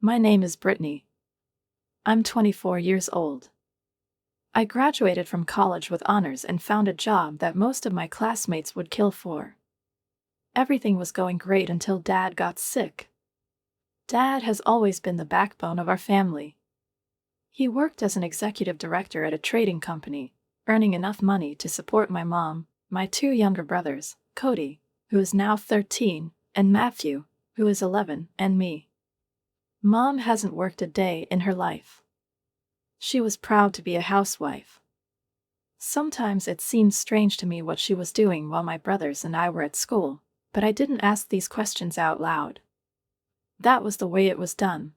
My name is Brittany. I'm 24 years old. I graduated from college with honors and found a job that most of my classmates would kill for. Everything was going great until Dad got sick. Dad has always been the backbone of our family. He worked as an executive director at a trading company, earning enough money to support my mom, my two younger brothers, Cody, who is now 13, and Matthew, who is 11, and me. Mom hasn't worked a day in her life. She was proud to be a housewife. Sometimes it seemed strange to me what she was doing while my brothers and I were at school, but I didn't ask these questions out loud. That was the way it was done.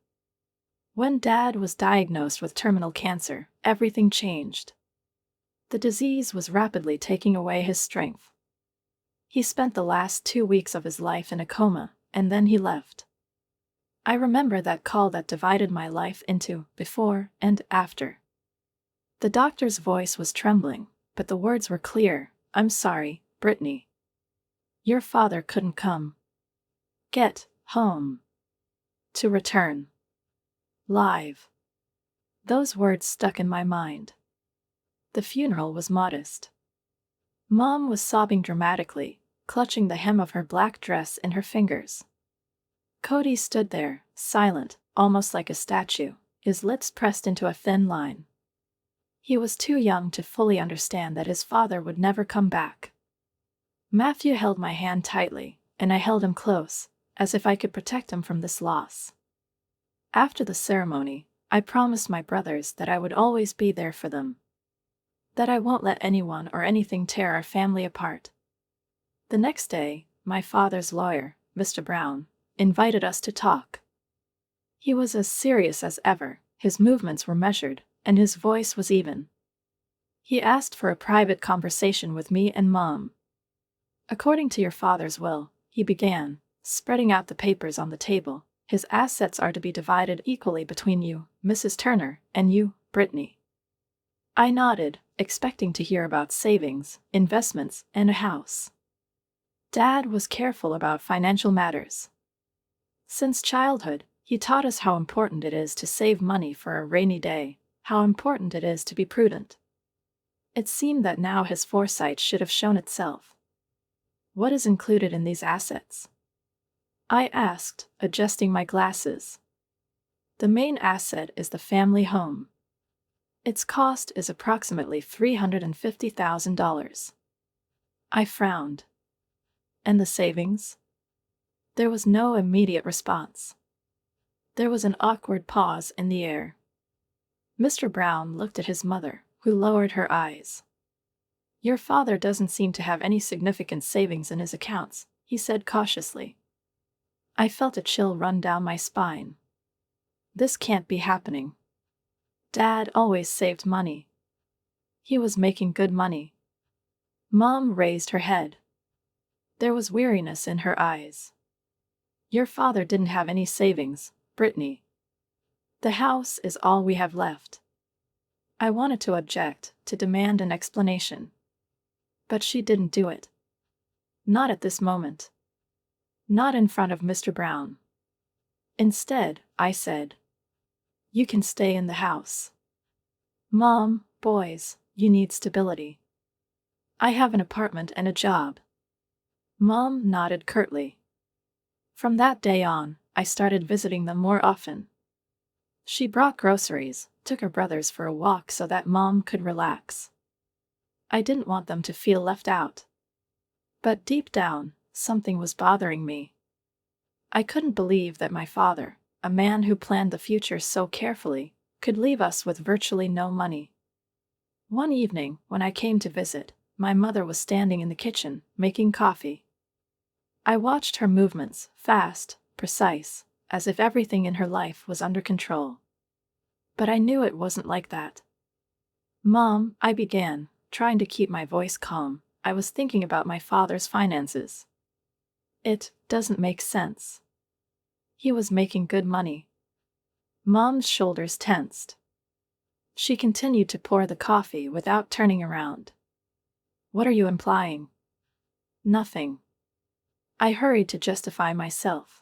When Dad was diagnosed with terminal cancer, everything changed. The disease was rapidly taking away his strength. He spent the last 2 weeks of his life in a coma, and then he left. I remember that call that divided my life into before and after. The doctor's voice was trembling, but the words were clear. "I'm sorry, Brittany. Your father couldn't come. Get home. To return. Live." Those words stuck in my mind. The funeral was modest. Mom was sobbing dramatically, clutching the hem of her black dress in her fingers. Cody stood there, silent, almost like a statue, his lips pressed into a thin line. He was too young to fully understand that his father would never come back. Matthew held my hand tightly, and I held him close, as if I could protect him from this loss. After the ceremony, I promised my brothers that I would always be there for them. That I won't let anyone or anything tear our family apart. The next day, my father's lawyer, Mr. Brown, invited us to talk. He was as serious as ever, his movements were measured, and his voice was even. He asked for a private conversation with me and Mom. "According to your father's will," he began, spreading out the papers on the table, "his assets are to be divided equally between you, Mrs. Turner, and you, Brittany." I nodded, expecting to hear about savings, investments, and a house. Dad was careful about financial matters. Since childhood, he taught us how important it is to save money for a rainy day, how important it is to be prudent. It seemed that now his foresight should have shown itself. "What is included in these assets?" I asked, adjusting my glasses. "The main asset is the family home. Its cost is approximately $350,000. I frowned. "And the savings?" There was no immediate response. There was an awkward pause in the air. Mr. Brown looked at his mother, who lowered her eyes. "Your father doesn't seem to have any significant savings in his accounts," he said cautiously. I felt a chill run down my spine. This can't be happening. Dad always saved money. He was making good money. Mom raised her head. There was weariness in her eyes. "Your father didn't have any savings, Brittany. The house is all we have left." I wanted to object, to demand an explanation. But she didn't do it. Not at this moment. Not in front of Mr. Brown. Instead, I said, "You can stay in the house. Mom, boys, you need stability. I have an apartment and a job." Mom nodded curtly. From that day on, I started visiting them more often. She brought groceries, took her brothers for a walk so that Mom could relax. I didn't want them to feel left out. But deep down, something was bothering me. I couldn't believe that my father, a man who planned the future so carefully, could leave us with virtually no money. One evening, when I came to visit, my mother was standing in the kitchen, making coffee. I watched her movements, fast, precise, as if everything in her life was under control. But I knew it wasn't like that. "Mom," I began, trying to keep my voice calm, "I was thinking about my father's finances. It doesn't make sense. He was making good money." Mom's shoulders tensed. She continued to pour the coffee without turning around. "What are you implying?" "Nothing." I hurried to justify myself.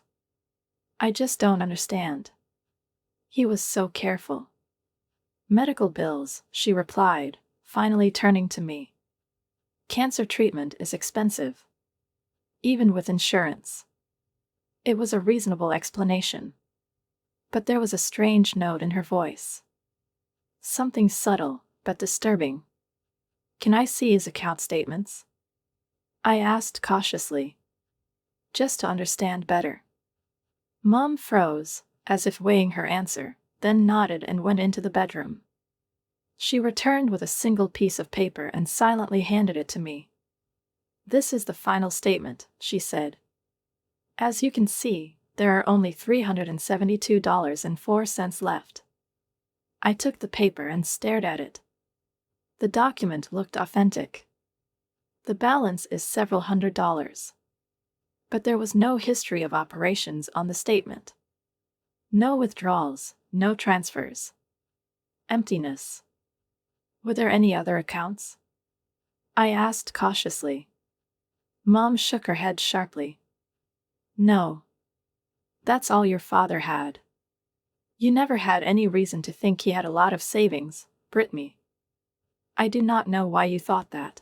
"I just don't understand. He was so careful. Medical bills, she replied, finally turning to me. Cancer treatment is expensive. Even with insurance. It was a reasonable explanation. But there was a strange note in her voice. Something subtle, but disturbing. Can I see his account statements? I asked cautiously. Just to understand better. Mom froze, as if weighing her answer, then nodded and went into the bedroom. She returned with a single piece of paper and silently handed it to me. This is the final statement, she said. As you can see, there are only $372.04 left. I took the paper and stared at it. The document looked authentic. The balance is several $100s. But there was no history of operations on the statement. No withdrawals, no transfers. Emptiness. Were there any other accounts? I asked cautiously. Mom shook her head sharply. No. That's all your father had. You never had any reason to think he had a lot of savings, Brittany. I do not know why you thought that.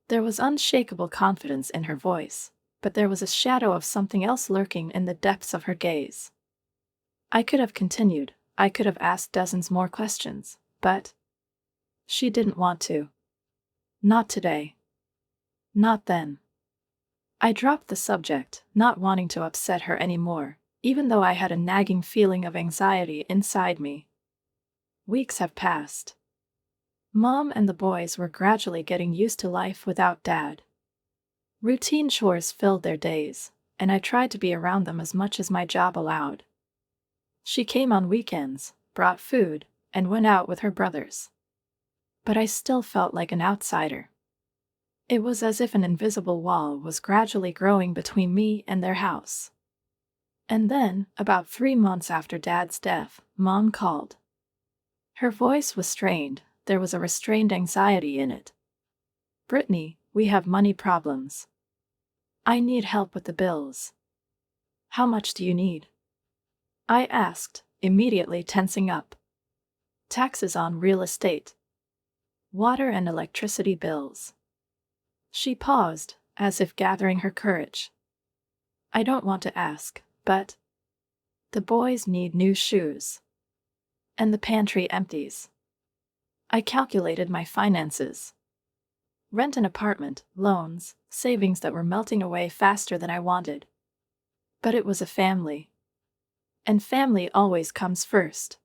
There was unshakable confidence in her voice, but there was a shadow of something else lurking in the depths of her gaze. I could have continued, I could have asked dozens more questions, but she didn't want to. Not today. Not then. I dropped the subject, not wanting to upset her anymore, even though I had a nagging feeling of anxiety inside me. Weeks have passed. Mom and the boys were gradually getting used to life without Dad. Routine chores filled their days, and I tried to be around them as much as my job allowed. She came on weekends, brought food, and went out with her brothers. But I still felt like an outsider. It was as if an invisible wall was gradually growing between me and their house. And then, about 3 months after Dad's death, Mom called. Her voice was strained, there was a restrained anxiety in it. Brittany, we have money problems. I need help with the bills. How much do you need? I asked, immediately tensing up. Taxes on real estate. Water and electricity bills. She paused, as if gathering her courage. I don't want to ask, but the boys need new shoes. And the pantry empties. I calculated my finances. Rent an apartment, loans, savings that were melting away faster than I wanted. But it was a family. And family always comes first.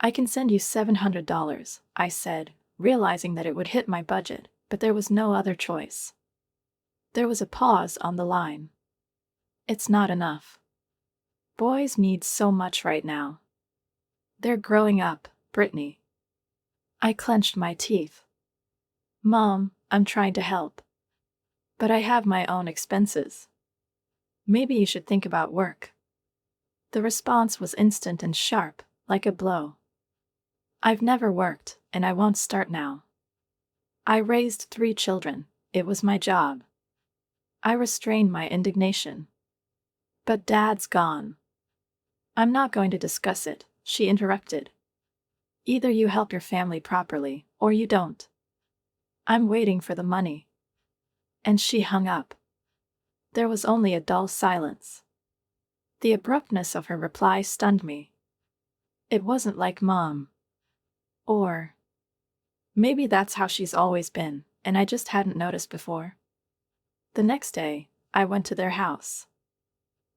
I can send you $700, I said, realizing that it would hit my budget, but there was no other choice. There was a pause on the line. It's not enough. Boys need so much right now. They're growing up, Brittany. I clenched my teeth. Mom, I'm trying to help. But I have my own expenses. Maybe you should think about work. The response was instant and sharp, like a blow. I've never worked, and I won't start now. I raised 3 children, it was my job. I restrained my indignation. But Dad's gone. I'm not going to discuss it, she interrupted. Either you help your family properly, or you don't. I'm waiting for the money. And she hung up. There was only a dull silence. The abruptness of her reply stunned me. It wasn't like Mom. Or maybe that's how she's always been, and I just hadn't noticed before. The next day, I went to their house.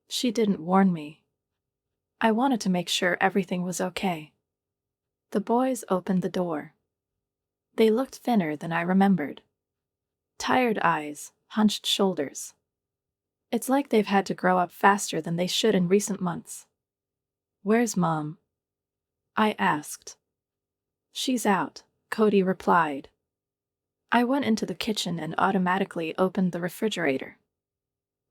She didn't warn me. I wanted to make sure everything was okay. The boys opened the door. They looked thinner than I remembered. Tired eyes, hunched shoulders. It's like they've had to grow up faster than they should in recent months. Where's Mom? I asked. She's out, Cody replied. I went into the kitchen and automatically opened the refrigerator.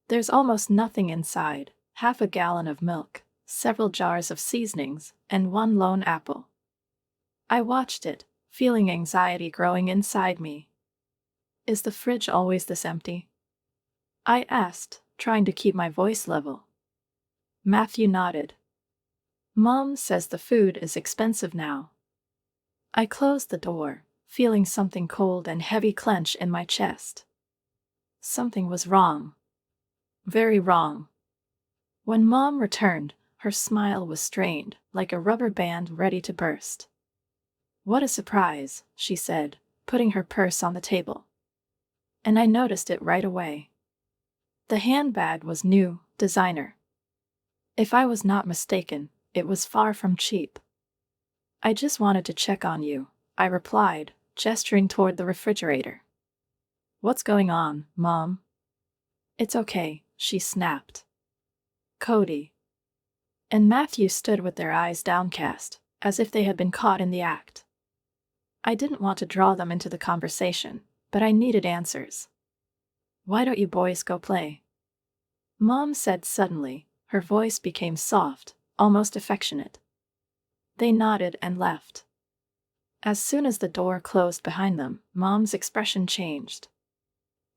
There's almost nothing inside, half a gallon of milk, several jars of seasonings, and 1 lone apple. I watched it, feeling anxiety growing inside me. Is the fridge always this empty? I asked, trying to keep my voice level. Matthew nodded. Mom says the food is expensive now. I closed the door, feeling something cold and heavy clench in my chest. Something was wrong. Very wrong. When Mom returned, her smile was strained, like a rubber band ready to burst. "What a surprise," she said, putting her purse on the table. And I noticed it right away. The handbag was new, designer. If I was not mistaken, it was far from cheap. "I just wanted to check on you," I replied, gesturing toward the refrigerator. "What's going on, Mom?" "It's okay," she snapped. "Cody." And Matthew stood with their eyes downcast, as if they had been caught in the act. I didn't want to draw them into the conversation, but I needed answers. "Why don't you boys go play?" Mom said suddenly. Her voice became soft, almost affectionate. They nodded and left. As soon as the door closed behind them, Mom's expression changed.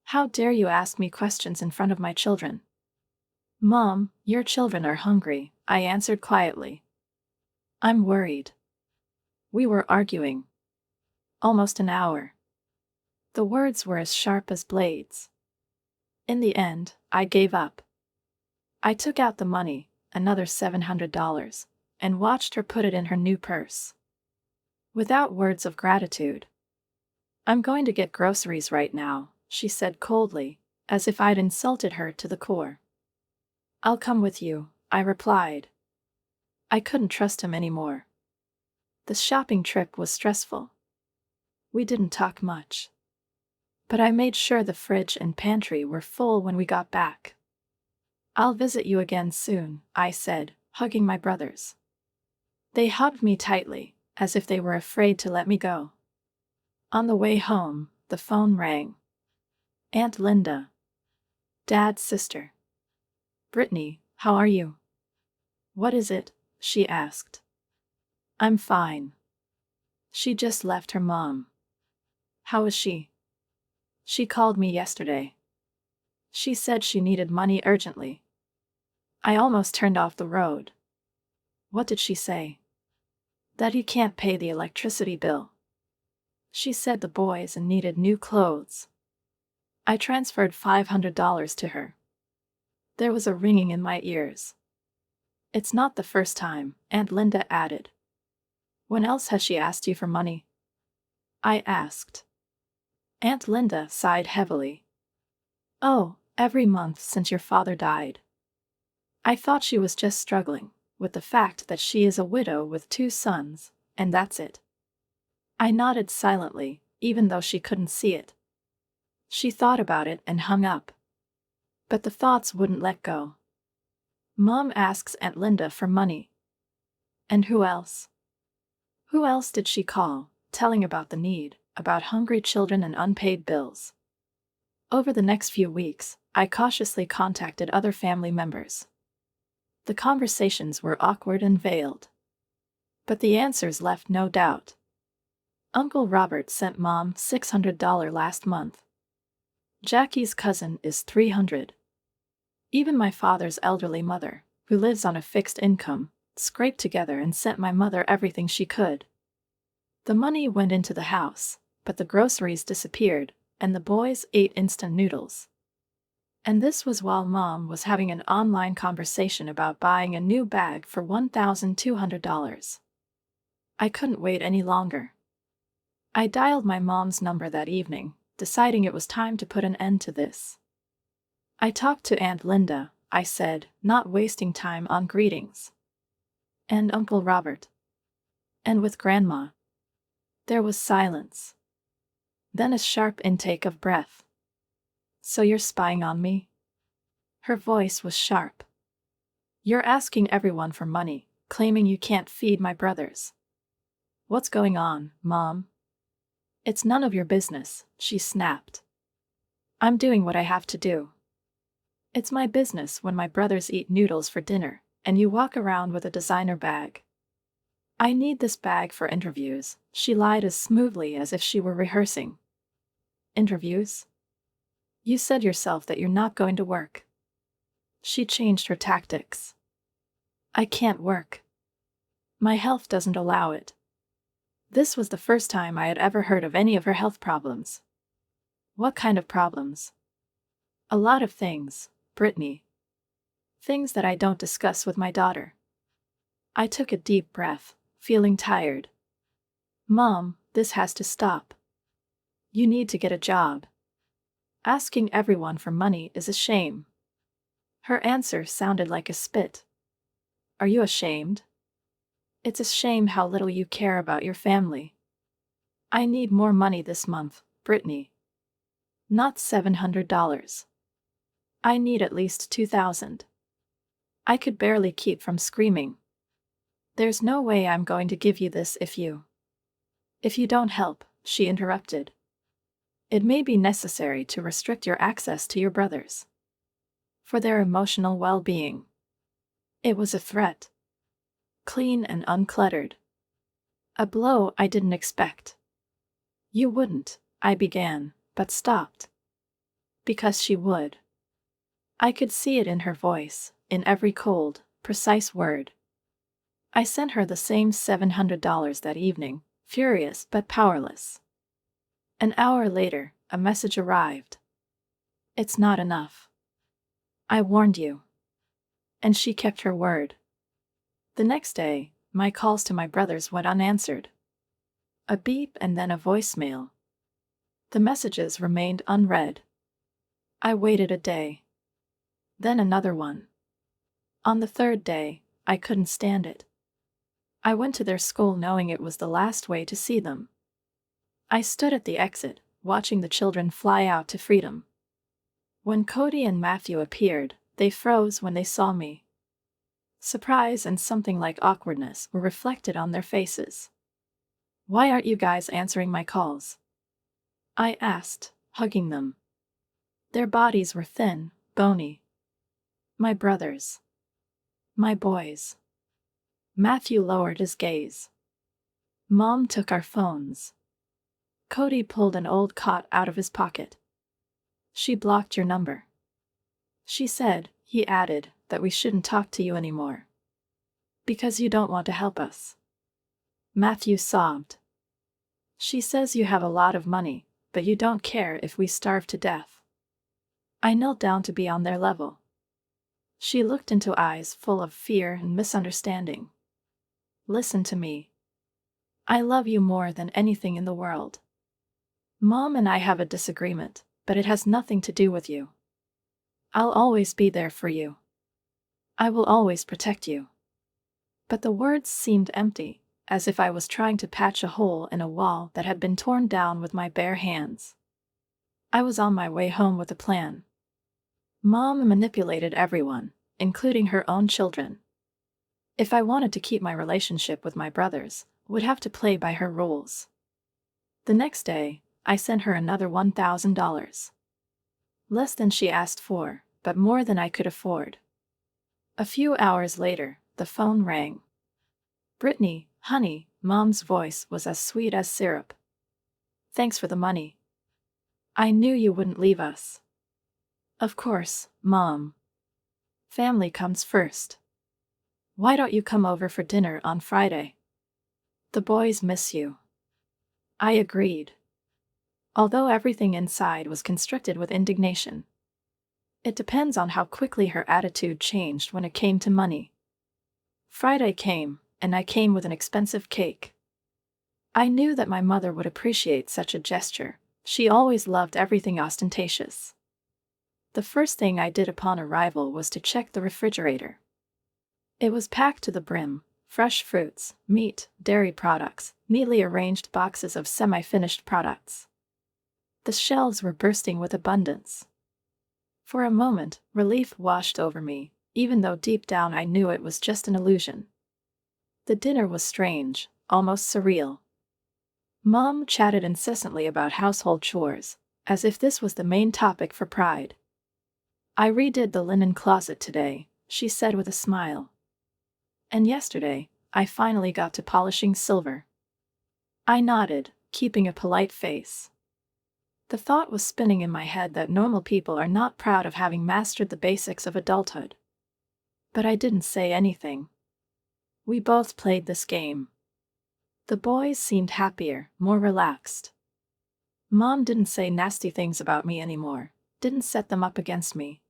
"How dare you ask me questions in front of my children?" "Mom, your children are hungry," I answered quietly. "I'm worried." We were arguing. Almost an hour. The words were as sharp as blades. In the end, I gave up. I took out the money, another $700, and watched her put it in her new purse. Without words of gratitude. "I'm going to get groceries right now," she said coldly, as if I'd insulted her to the core. "I'll come with you," I replied. I couldn't trust him anymore. The shopping trip was stressful. We didn't talk much. But I made sure the fridge and pantry were full when we got back. "I'll visit you again soon," I said, hugging my brothers. They hugged me tightly, as if they were afraid to let me go. On the way home, the phone rang. Aunt Linda. Dad's sister. "Brittany, how are you?" "What is it?" she asked. "I'm fine." She just left her mom. "How is she?" "She called me yesterday. She said she needed money urgently." I almost turned off the road. "What did she say?" "That he can't pay the electricity bill. She said the boys needed new clothes." I transferred $500 to her. There was a ringing in my ears. "It's not the first time," Aunt Linda added. "When else has she asked you for money?" I asked. Aunt Linda sighed heavily. "Oh, every month since your father died." I thought she was just struggling with the fact that she is a widow with 2 sons, and that's it. I nodded silently, even though she couldn't see it. She thought about it and hung up. But the thoughts wouldn't let go. Mom asks Aunt Linda for money. And who else? Who else did she call, telling about the need, about hungry children and unpaid bills? Over the next few weeks, I cautiously contacted other family members. The conversations were awkward and veiled. But the answers left no doubt. Uncle Robert sent Mom $600 last month. Jackie's cousin is $300. Even my father's elderly mother, who lives on a fixed income, scraped together and sent my mother everything she could. The money went into the house, but the groceries disappeared, and the boys ate instant noodles. And this was while Mom was having an online conversation about buying a new bag for $1,200. I couldn't wait any longer. I dialed my mom's number that evening, deciding it was time to put an end to this. "I talked to Aunt Linda," I said, not wasting time on greetings. "And Uncle Robert." "And with Grandma." There was silence. Then a sharp intake of breath. "So you're spying on me?" Her voice was sharp. "You're asking everyone for money, claiming you can't feed my brothers. What's going on, Mom?" "It's none of your business," she snapped. "I'm doing what I have to do." "It's my business when my brothers eat noodles for dinner, and you walk around with a designer bag." "I need this bag for interviews," she lied as smoothly as if she were rehearsing. "Interviews? You said yourself that you're not going to work." She changed her tactics. "I can't work." My health doesn't allow it. This was the first time I had ever heard of any of her health problems. What kind of problems? A lot of things, Brittany. Things that I don't discuss with my daughter. I took a deep breath, feeling tired. Mom, this has to stop. You need to get a job. Asking everyone for money is a shame. Her answer sounded like a spit. Are you ashamed? It's a shame how little you care about your family. I need more money this month, Brittany. Not $700. I need at least $2,000. I could barely keep from screaming. There's no way I'm going to give you this if you don't help, she interrupted. It may be necessary to restrict your access to your brothers. For their emotional well-being. It was a threat. Clean and uncluttered. A blow I didn't expect. You wouldn't, I began, but stopped. Because she would. I could see it in her voice, in every cold, precise word. I sent her the same $700 that evening, furious but powerless. An hour later, a message arrived. It's not enough. I warned you. And she kept her word. The next day, my calls to my brothers went unanswered. A beep and then a voicemail. The messages remained unread. I waited a day. Then another one. On the third day, I couldn't stand it. I went to their school knowing it was the last way to see them. I stood at the exit, watching the children fly out to freedom. When Cody and Matthew appeared, they froze when they saw me. Surprise and something like awkwardness were reflected on their faces. Why aren't you guys answering my calls? I asked, hugging them. Their bodies were thin, bony. My brothers. My boys. Matthew lowered his gaze. Mom took our phones. Cody pulled an old cot out of his pocket. She blocked your number. She said, he added, that we shouldn't talk to you anymore. Because you don't want to help us. Matthew sobbed. She says you have a lot of money, but you don't care if we starve to death. I knelt down to be on their level. She looked into eyes full of fear and misunderstanding. Listen to me. I love you more than anything in the world. Mom and I have a disagreement, but it has nothing to do with you. I'll always be there for you. I will always protect you. But the words seemed empty, as if I was trying to patch a hole in a wall that had been torn down with my bare hands. I was on my way home with a plan. Mom manipulated everyone, including her own children. If I wanted to keep my relationship with my brothers, would have to play by her rules. The next day, I sent her another $1,000. Less than she asked for, but more than I could afford. A few hours later, the phone rang. Brittany, honey, Mom's voice was as sweet as syrup. Thanks for the money. I knew you wouldn't leave us. Of course, Mom. Family comes first. Why don't you come over for dinner on Friday? The boys miss you. I agreed. Although everything inside was constricted with indignation. It depends on how quickly her attitude changed when it came to money. Friday came, and I came with an expensive cake. I knew that my mother would appreciate such a gesture. She always loved everything ostentatious. The first thing I did upon arrival was to check the refrigerator. It was packed to the brim, fresh fruits, meat, dairy products, neatly arranged boxes of semi-finished products. The shelves were bursting with abundance. For a moment, relief washed over me, even though deep down I knew it was just an illusion. The dinner was strange, almost surreal. Mom chatted incessantly about household chores, as if this was the main topic for pride. I redid the linen closet today, she said with a smile. And yesterday, I finally got to polishing silver. I nodded, keeping a polite face. The thought was spinning in my head that normal people are not proud of having mastered the basics of adulthood. But I didn't say anything. We both played this game. The boys seemed happier, more relaxed. Mom didn't say nasty things about me anymore, didn't set them up against me.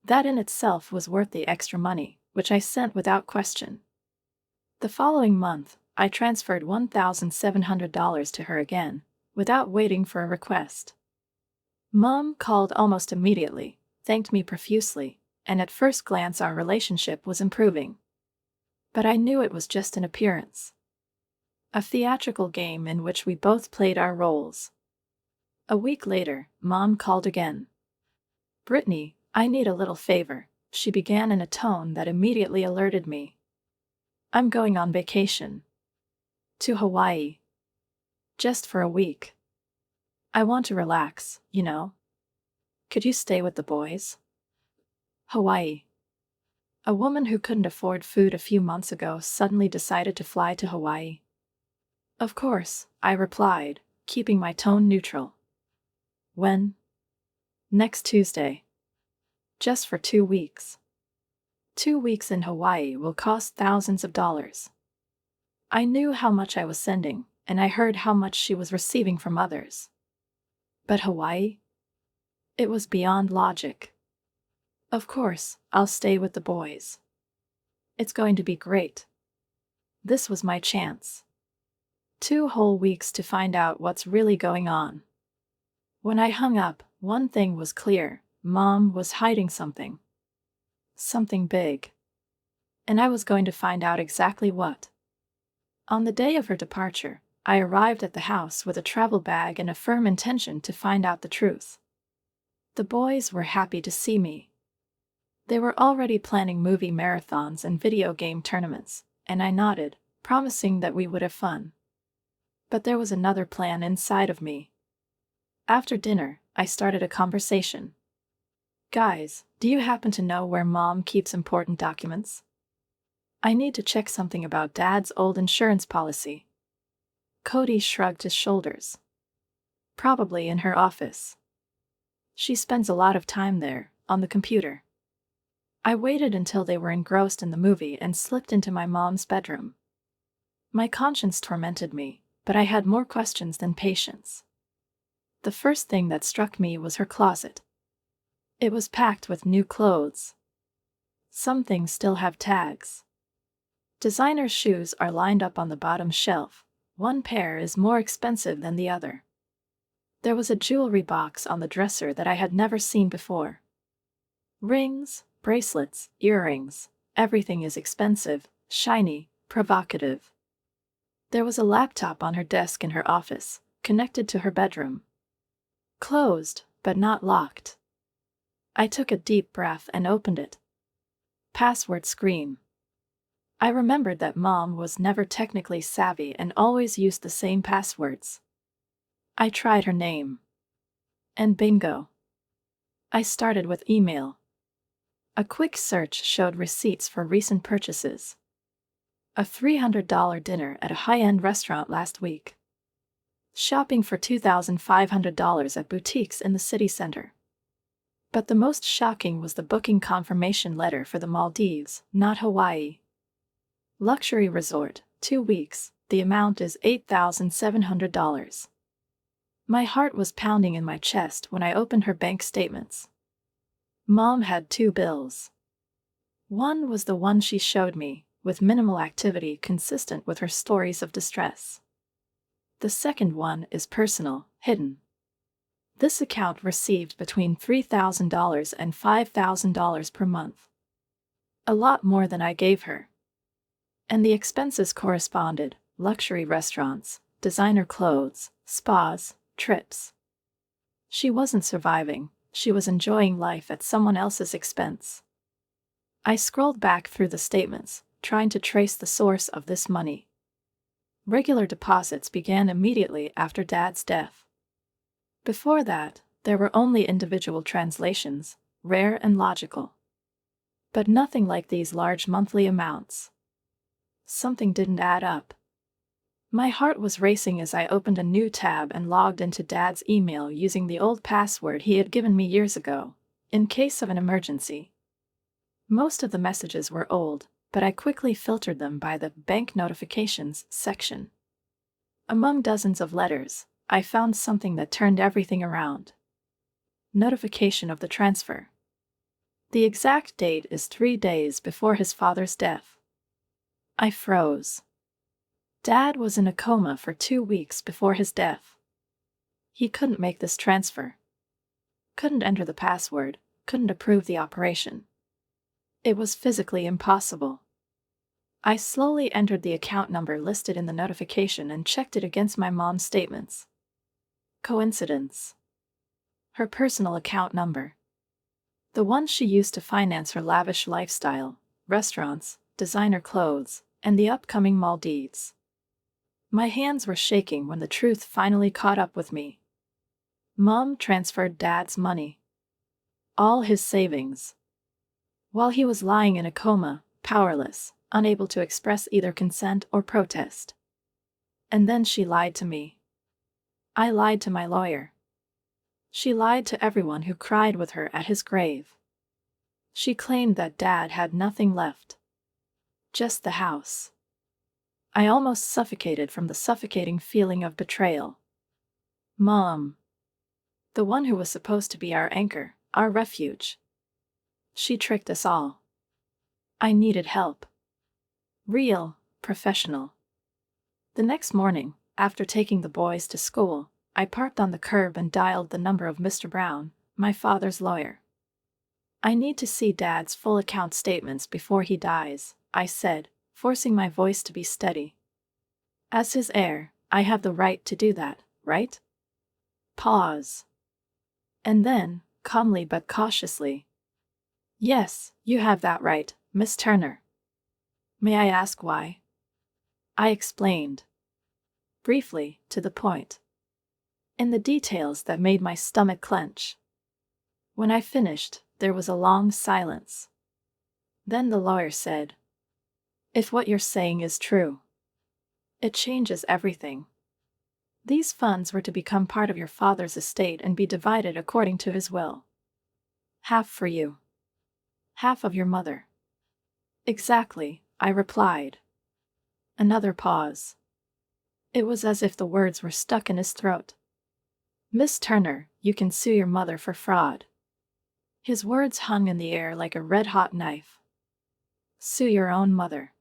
That in itself was worth the extra money, which I sent without question. The following month, I transferred $1,700 to her again, without waiting for a request. Mom called almost immediately, thanked me profusely, and at first glance our relationship was improving. But I knew it was just an appearance. A theatrical game in which we both played our roles. A week later, Mom called again. "Brittany, I need a little favor," she began in a tone that immediately alerted me. "I'm going on vacation. To Hawaii. Just for a week. I want to relax, you know. Could you stay with the boys?" Hawaii. A woman who couldn't afford food a few months ago suddenly decided to fly to Hawaii. "Of course," I replied, keeping my tone neutral. "When?" "Next Tuesday. Just for 2 weeks. 2 weeks in Hawaii will cost thousands of dollars." I knew how much I was sending, and I heard how much she was receiving from others. But Hawaii? It was beyond logic. "Of course, I'll stay with the boys. It's going to be great." This was my chance. 2 whole weeks to find out what's really going on. When I hung up, one thing was clear: Mom was hiding something. Something big. And I was going to find out exactly what. On the day of her departure, I arrived at the house with a travel bag and a firm intention to find out the truth. The boys were happy to see me. They were already planning movie marathons and video game tournaments, and I nodded, promising that we would have fun. But there was another plan inside of me. After dinner, I started a conversation. "Guys, do you happen to know where Mom keeps important documents? I need to check something about Dad's old insurance policy." Cody shrugged his shoulders. "Probably in her office. She spends a lot of time there, on the computer." I waited until they were engrossed in the movie and slipped into my mom's bedroom. My conscience tormented me, but I had more questions than patience. The first thing that struck me was her closet. It was packed with new clothes. Some things still have tags. Designer shoes are lined up on the bottom shelf. One pair is more expensive than the other. There was a jewelry box on the dresser that I had never seen before. Rings, bracelets, earrings, everything is expensive, shiny, provocative. There was a laptop on her desk in her office, connected to her bedroom. Closed, but not locked. I took a deep breath and opened it. Password screen. I remembered that Mom was never technically savvy and always used the same passwords. I tried her name. And bingo. I started with email. A quick search showed receipts for recent purchases. A $300 dinner at a high-end restaurant last week. Shopping for $2,500 at boutiques in the city center. But the most shocking was the booking confirmation letter for the Maldives, not Hawaii. Luxury resort, 2 weeks, the amount is $8,700. My heart was pounding in my chest when I opened her bank statements. Mom had 2 bills. One was the one she showed me, with minimal activity consistent with her stories of distress. The second one is personal, hidden. This account received between $3,000 and $5,000 per month. A lot more than I gave her. And the expenses corresponded: luxury restaurants, designer clothes, spas, trips. She wasn't surviving, she was enjoying life at someone else's expense. I scrolled back through the statements, trying to trace the source of this money. Regular deposits began immediately after Dad's death. Before that, there were only individual translations, rare and logical. But nothing like these large monthly amounts. Something didn't add up. My heart was racing as I opened a new tab and logged into Dad's email using the old password he had given me years ago, in case of an emergency. Most of the messages were old, but I quickly filtered them by the bank notifications section. Among dozens of letters, I found something that turned everything around. Notification of the transfer. The exact date is 3 days before his father's death. I froze. Dad was in a coma for 2 weeks before his death. He couldn't make this transfer. Couldn't enter the password, couldn't approve the operation. It was physically impossible. I slowly entered the account number listed in the notification and checked it against my mom's statements. Coincidence? Her personal account number. The one she used to finance her lavish lifestyle, restaurants, designer clothes, and the upcoming Maldives. My hands were shaking when the truth finally caught up with me. Mom transferred Dad's money. All his savings. While he was lying in a coma, powerless, unable to express either consent or protest. And then she lied to me. I lied to my lawyer. She lied to everyone who cried with her at his grave. She claimed that Dad had nothing left. Just the house. I almost suffocated from the suffocating feeling of betrayal. Mom. The one who was supposed to be our anchor, our refuge. She tricked us all. I needed help. Real, professional. The next morning, after taking the boys to school, I parked on the curb and dialed the number of Mr. Brown, my father's lawyer. I need to see Dad's full account statements before he dies, I said, forcing my voice to be steady. As his heir, I have the right to do that, right? Pause. And then, calmly but cautiously. Yes, you have that right, Miss Turner. May I ask why? I explained. Briefly, to the point. In the details that made my stomach clench. When I finished, there was a long silence. Then the lawyer said, "If what you're saying is true, it changes everything. These funds were to become part of your father's estate and be divided according to his will. Half for you. Half of your mother." Exactly, I replied. Another pause. It was as if the words were stuck in his throat. Miss Turner, you can sue your mother for fraud. His words hung in the air like a red-hot knife. Sue your own mother.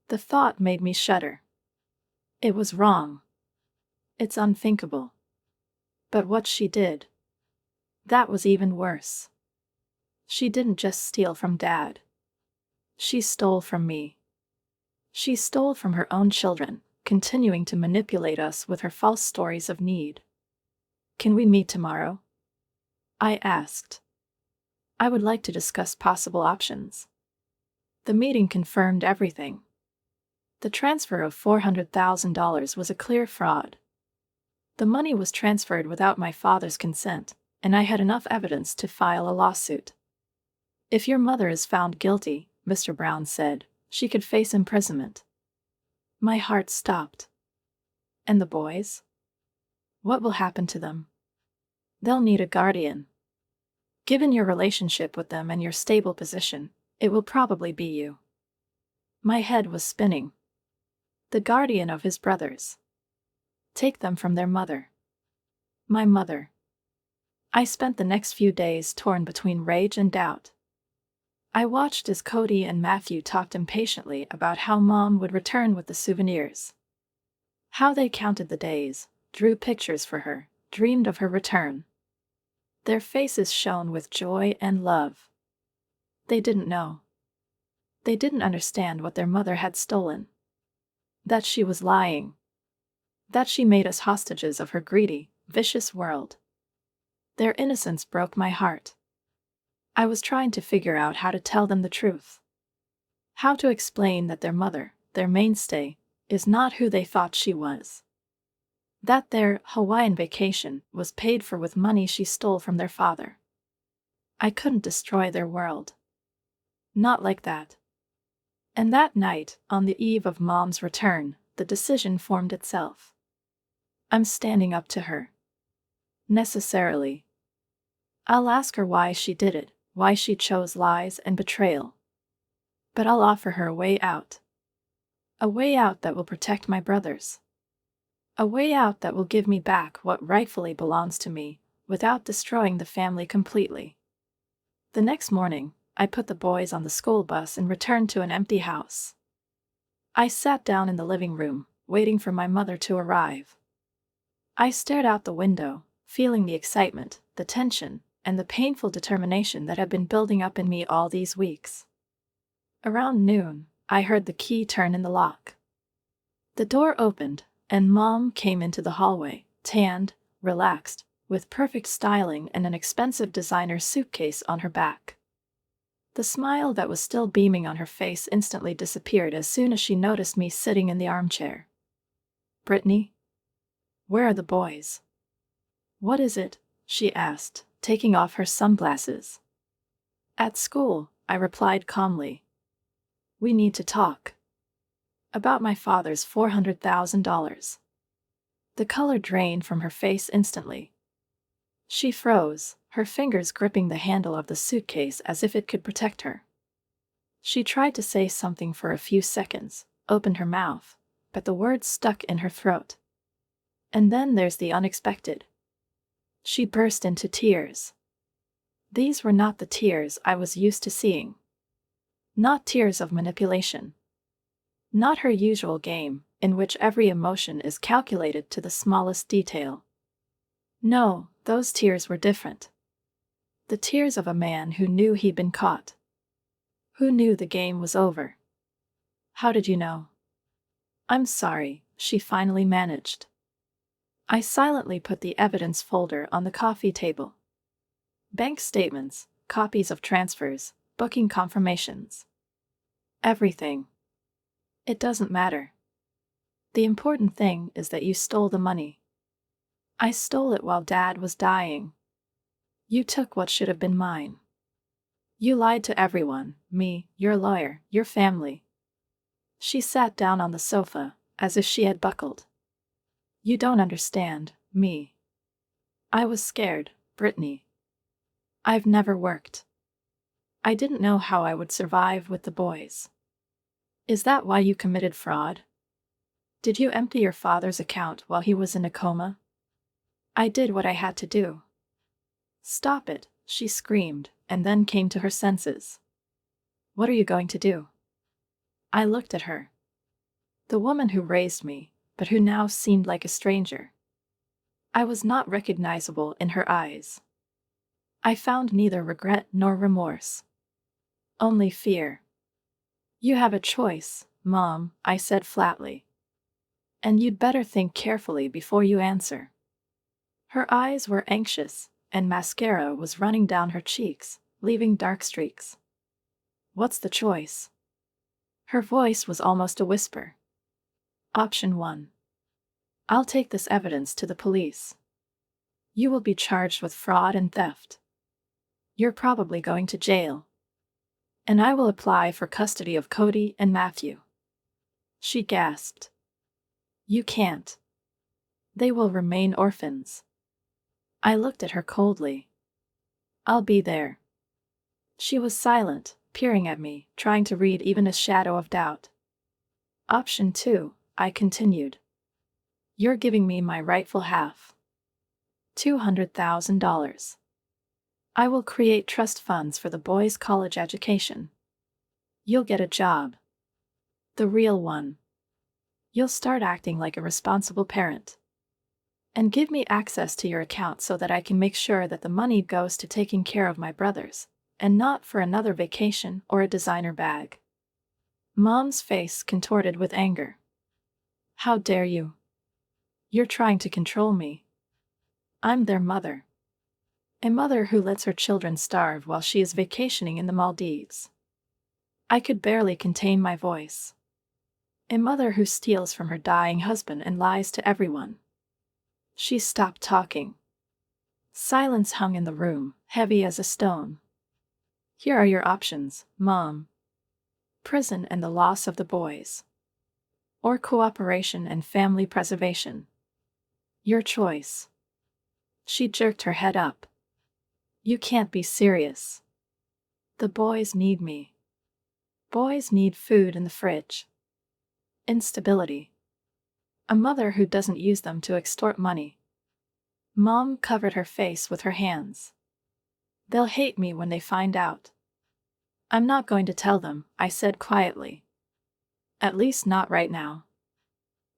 The thought made me shudder. It was wrong. It's unthinkable. But what she did, that was even worse. She didn't just steal from Dad. She stole from me. She stole from her own children, continuing to manipulate us with her false stories of need. Can we meet tomorrow? I asked. I would like to discuss possible options. The meeting confirmed everything. The transfer of $400,000 was a clear fraud. The money was transferred without my father's consent, and I had enough evidence to file a lawsuit. If your mother is found guilty, Mr. Brown said, she could face imprisonment. My heart stopped. And the boys? What will happen to them? They'll need a guardian. Given your relationship with them and your stable position, it will probably be you. My head was spinning. The guardian of his brothers. Take them from their mother. My mother. I spent the next few days torn between rage and doubt. I watched as Cody and Matthew talked impatiently about how Mom would return with the souvenirs. How they counted the days, drew pictures for her, dreamed of her return. Their faces shone with joy and love. They didn't know. They didn't understand what their mother had stolen. That she was lying. That she made us hostages of her greedy, vicious world. Their innocence broke my heart. I was trying to figure out how to tell them the truth. How to explain that their mother, their mainstay, is not who they thought she was. That their Hawaiian vacation was paid for with money she stole from their father. I couldn't destroy their world. Not like that. And that night, on the eve of Mom's return, the decision formed itself. I'm standing up to her. Necessarily. I'll ask her why she did it, why she chose lies and betrayal. But I'll offer her a way out. A way out that will protect my brothers. A way out that will give me back what rightfully belongs to me, without destroying the family completely. The next morning, I put the boys on the school bus and returned to an empty house. I sat down in the living room, waiting for my mother to arrive. I stared out the window, feeling the excitement, the tension, and the painful determination that had been building up in me all these weeks. Around noon, I heard the key turn in the lock. The door opened, and Mom came into the hallway, tanned, relaxed, with perfect styling and an expensive designer suitcase on her back. The smile that was still beaming on her face instantly disappeared as soon as she noticed me sitting in the armchair. "Brittany? Where are the boys?" "What is it?" she asked, taking off her sunglasses. "At school," I replied calmly. "We need to talk. About my father's $400,000. The color drained from her face instantly. She froze, her fingers gripping the handle of the suitcase as if it could protect her. She tried to say something for a few seconds, opened her mouth, but the words stuck in her throat. And then there's the unexpected. She burst into tears. These were not the tears I was used to seeing. Not tears of manipulation. Not her usual game, in which every emotion is calculated to the smallest detail. No, those tears were different. The tears of a man who knew he'd been caught. Who knew the game was over. "How did you know?" "I'm sorry," she finally managed. I silently put the evidence folder on the coffee table. Bank statements, copies of transfers, booking confirmations. Everything. "It doesn't matter. The important thing is that you stole the money. I stole it while Dad was dying. You took what should have been mine. You lied to everyone, me, your lawyer, your family." She sat down on the sofa, as if she had buckled. "You don't understand, me. I was scared, Brittany. I've never worked. I didn't know how I would survive with the boys." "Is that why you committed fraud? Did you empty your father's account while he was in a coma?" "I did what I had to do." "Stop it," she screamed, and then came to her senses. "What are you going to do?" I looked at her. The woman who raised me, but who now seemed like a stranger. I was not recognizable in her eyes. I found neither regret nor remorse. Only fear. "You have a choice, Mom," I said flatly. "And you'd better think carefully before you answer." Her eyes were anxious, and mascara was running down her cheeks, leaving dark streaks. "What's the choice?" Her voice was almost a whisper. "Option 1. I'll take this evidence to the police. You will be charged with fraud and theft. You're probably going to jail. And I will apply for custody of Cody and Matthew." She gasped. "You can't. They will remain orphans." I looked at her coldly. "I'll be there." She was silent, peering at me, trying to read even a shadow of doubt. "Option 2, I continued. You're giving me my rightful half. $200,000. I will create trust funds for the boys' college education. You'll get a job. The real one. You'll start acting like a responsible parent. And give me access to your account so that I can make sure that the money goes to taking care of my brothers, and not for another vacation or a designer bag." Mom's face contorted with anger. "How dare you? You're trying to control me. I'm their mother. A mother who lets her children starve while she is vacationing in the Maldives." I could barely contain my voice. A mother who steals from her dying husband and lies to everyone. She stopped talking. Silence hung in the room, heavy as a stone. "Here are your options, Mom. Prison and the loss of the boys. Or cooperation and family preservation. Your choice." She jerked her head up. "You can't be serious. The boys need me. Boys need food in the fridge. Instability. A mother who doesn't use them to extort money. Mom covered her face with her hands. They'll hate me when they find out. I'm not going to tell them, I said quietly. At least not right now.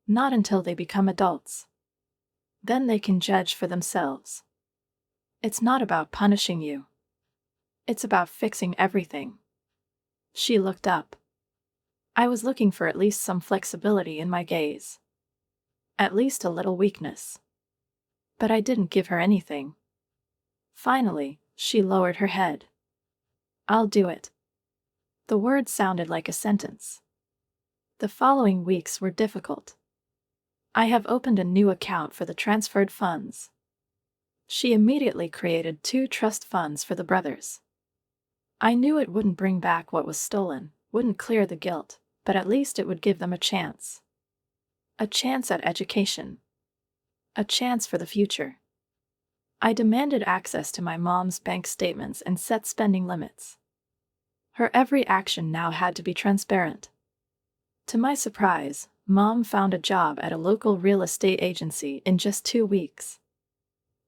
Not until they become adults. Then they can judge for themselves. It's not about punishing you. It's about fixing everything. She looked up. I was looking for at least some flexibility in my gaze. At least a little weakness. But I didn't give her anything. Finally, she lowered her head. I'll do it. The word sounded like a sentence. The following weeks were difficult. I have opened a new account for the transferred funds. She immediately created 2 trust funds for the brothers. I knew it wouldn't bring back what was stolen, wouldn't clear the guilt, but at least it would give them a chance. A chance at education. A chance for the future. I demanded access to my mom's bank statements and set spending limits. Her every action now had to be transparent. To my surprise, Mom found a job at a local real estate agency in just 2 weeks.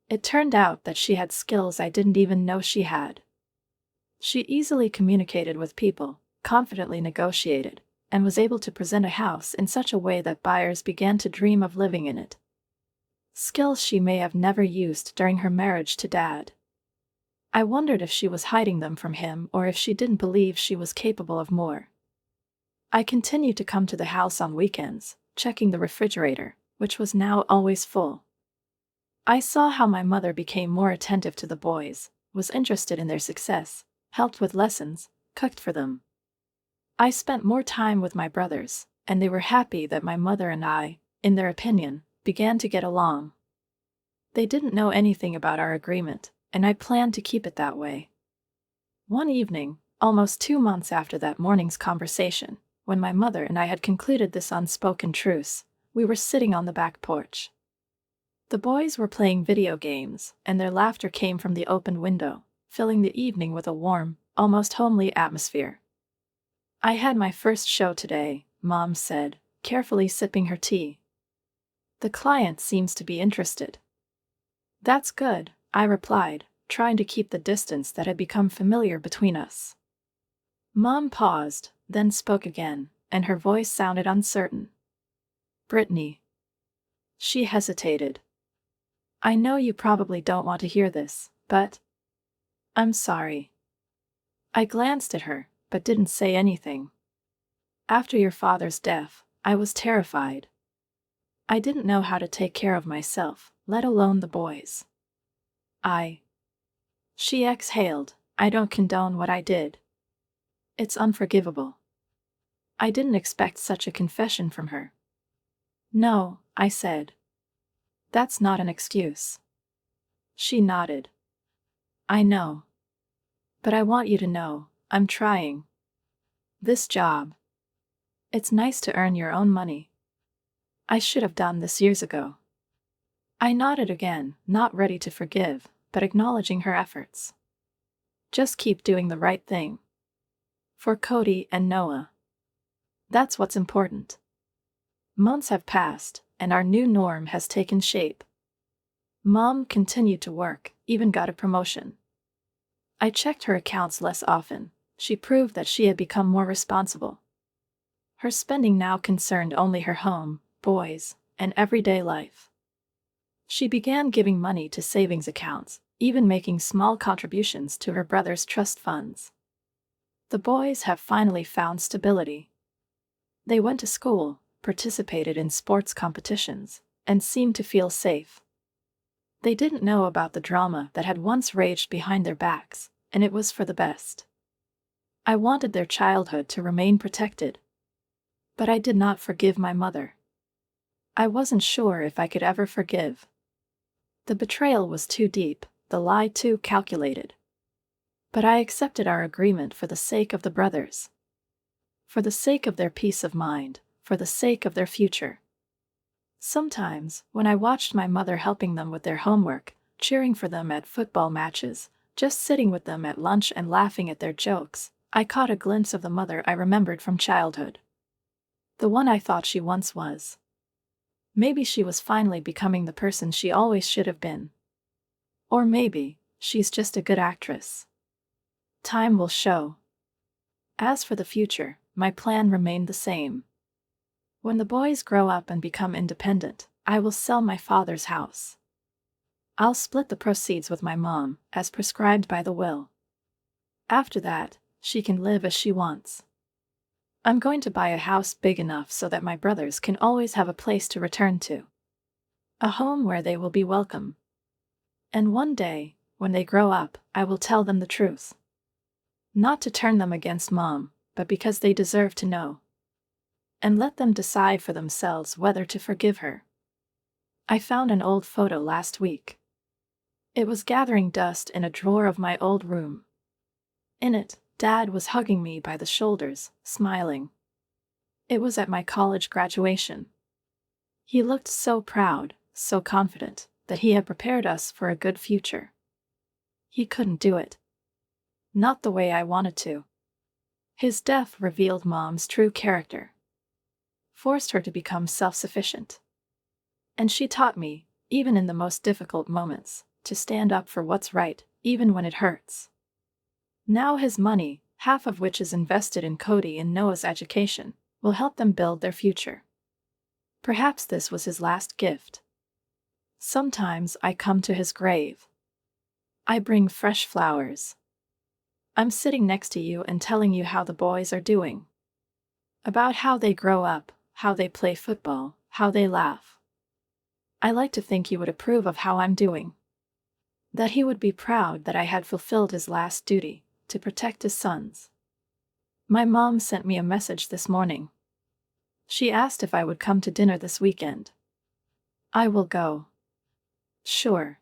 It turned out that she had skills I didn't even know she had. She easily communicated with people, confidently negotiated, and was able to present a house in such a way that buyers began to dream of living in it. Skills she may have never used during her marriage to Dad. I wondered if she was hiding them from him or if she didn't believe she was capable of more. I continued to come to the house on weekends, checking the refrigerator, which was now always full. I saw how my mother became more attentive to the boys, was interested in their success, helped with lessons, cooked for them. I spent more time with my brothers, and they were happy that my mother and I, in their opinion, began to get along. They didn't know anything about our agreement, and I planned to keep it that way. One evening, almost 2 months after that morning's conversation, when my mother and I had concluded this unspoken truce, we were sitting on the back porch. The boys were playing video games, and their laughter came from the open window, filling the evening with a warm, almost homely atmosphere. I had my first show today, Mom said, carefully sipping her tea. The client seems to be interested. That's good, I replied, trying to keep the distance that had become familiar between us. Mom paused, then spoke again, and her voice sounded uncertain. Brittany. She hesitated. I know you probably don't want to hear this, but I'm sorry. I glanced at her, but didn't say anything. After your father's death, I was terrified. I didn't know how to take care of myself, let alone the boys. She exhaled. I don't condone what I did. It's unforgivable. I didn't expect such a confession from her. No, I said. That's not an excuse. She nodded. I know. But I want you to know, I'm trying. This job. It's nice to earn your own money. I should have done this years ago. I nodded again, not ready to forgive, but acknowledging her efforts. Just keep doing the right thing. For Cody and Noah. That's what's important. Months have passed, and our new norm has taken shape. Mom continued to work, even got a promotion. I checked her accounts less often. She proved that she had become more responsible. Her spending now concerned only her home, boys, and everyday life. She began giving money to savings accounts, even making small contributions to her brother's trust funds. The boys have finally found stability. They went to school, participated in sports competitions, and seemed to feel safe. They didn't know about the drama that had once raged behind their backs, and it was for the best. I wanted their childhood to remain protected. But I did not forgive my mother. I wasn't sure if I could ever forgive. The betrayal was too deep, the lie too calculated. But I accepted our agreement for the sake of the brothers. For the sake of their peace of mind, for the sake of their future. Sometimes, when I watched my mother helping them with their homework, cheering for them at football matches, just sitting with them at lunch and laughing at their jokes, I caught a glimpse of the mother I remembered from childhood. The one I thought she once was. Maybe she was finally becoming the person she always should have been. Or maybe she's just a good actress. Time will show. As for the future, my plan remained the same. When the boys grow up and become independent, I will sell my father's house. I'll split the proceeds with my mom, as prescribed by the will. After that, she can live as she wants. I'm going to buy a house big enough so that my brothers can always have a place to return to. A home where they will be welcome. And one day, when they grow up, I will tell them the truth. Not to turn them against Mom, but because they deserve to know. And let them decide for themselves whether to forgive her. I found an old photo last week. It was gathering dust in a drawer of my old room. In it, Dad was hugging me by the shoulders, smiling. It was at my college graduation. He looked so proud, so confident, that he had prepared us for a good future. He couldn't do it. Not the way I wanted to. His death revealed Mom's true character. Forced her to become self-sufficient. And she taught me, even in the most difficult moments, to stand up for what's right, even when it hurts. Now his money, half of which is invested in Cody and Noah's education, will help them build their future. Perhaps this was his last gift. Sometimes I come to his grave. I bring fresh flowers. I'm sitting next to you and telling you how the boys are doing. About how they grow up, how they play football, how they laugh. I like to think he would approve of how I'm doing. That he would be proud that I had fulfilled his last duty, to protect his sons. My mom sent me a message this morning. She asked if I would come to dinner this weekend. I will go. Sure.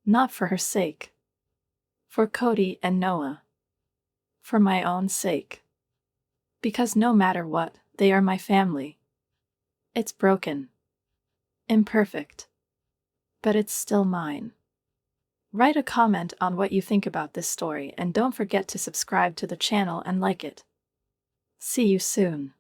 Not for her sake. For Cody and Noah. For my own sake. Because no matter what, they are my family. It's broken. Imperfect. But it's still mine. Write a comment on what you think about this story and don't forget to subscribe to the channel and like it. See you soon.